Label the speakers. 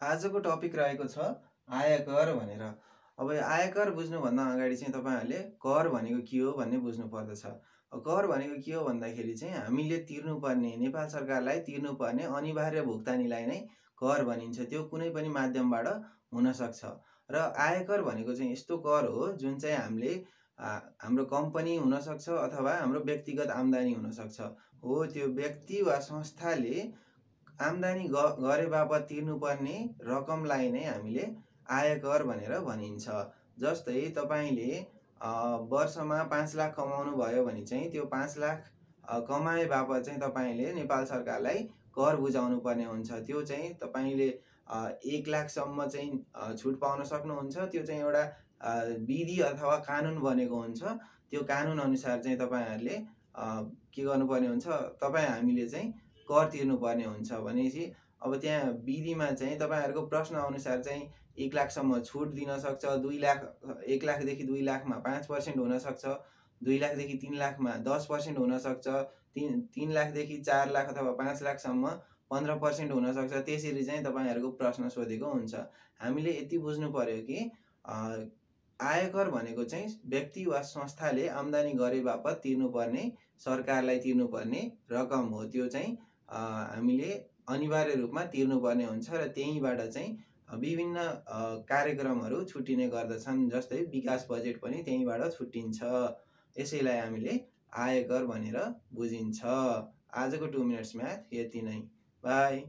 Speaker 1: आजको टपिक रहेको छ आयकर भनेर। अब यो आयकर बुझ्नुभन्दा अगाडि चाहिँ तपाईँहरूले कर भनेको के हो भन्ने बुझ्नु पर्दछ। कर भनेको के हो भन्दाखेरि चाहिँ हामीले तिर्नुपर्ने, नेपाल सरकारलाई तिर्नुपर्ने अनिवार्य भुक्तानीलाई नै कर भनिन्छ। त्यो कुनै पनि माध्यमबाट हुनसक्छ। र आयकर भनेको चाहिँ यस्तो कर हो जुन चाहिँ हामीले हाम्रो कम्पनी हुनसक्छ अथवा हाम्रो व्यक्तिगत आम्दानी हुनसक्छ। हो त्यो व्यक्ति वा संस्थाले आम्दानी गरे बापत तिर्नुपर्ने रकमलाई नै हामीले आयकर भनेर भनिन्छ। जस्तै तपाईँले वर्षमा 5 लाख कमाउनु भयो भने चाहिँ त्यो 5 लाख कमाए बापत चाहिँ तपाईँले नेपाल सरकारलाई कर बुझाउनु पर्ने हुन्छ। त्यो चाहिँ तपाईँले 1 लाखसम्म चाहिँ छुट पाउन सक्नुहुन्छ। त्यो चाहिँ एउटा विधि अथवा कानुन बनेको हुन्छ। त्यो कानुन अनुसार चाहिँ तपाईँहरूले के गर्नुपर्ने हुन्छ, हामीले चाहिँ कर तिर्नुपर्ने हुन्छ। भनेपछि अब त्यहाँ विधिमा चाहिँ तपाईँहरूको प्रश्न अनुसार चाहिँ 1 लाखसम्म छुट दिन सक्छ। 2 लाख 1 लाखदेखि 2 लाखमा 5% हुनसक्छ। 2 लाखदेखि 3 लाखमा 10% हुनसक्छ। 3 लाखदेखि 4 लाख अथवा 5 लाखसम्म 15% हुनसक्छ। त्यसरी चाहिँ तपाईँहरूको प्रश्न सोधेको हुन्छ। हामीले यति बुझ्नु पर्यो कि आयकर भनेको चाहिँ व्यक्ति वा संस्थाले आम्दानी गरे बापत तिर्नुपर्ने, सरकारलाई तिर्नुपर्ने रकम हो। त्यो चाहिँ हामीले अनिवार्य रूपमा तिर्नुपर्ने हुन्छ र त्यहीँबाट चाहिँ विभिन्न कार्यक्रमहरू छुट्टिने गर्दछन्। जस्तै विकास बजेट पनि त्यहीँबाट छुट्टिन्छ। यसैलाई हामीले आयकर भनेर बुझिन्छ। आजको 2 मिनट्स म्याथ यति नै। बाई।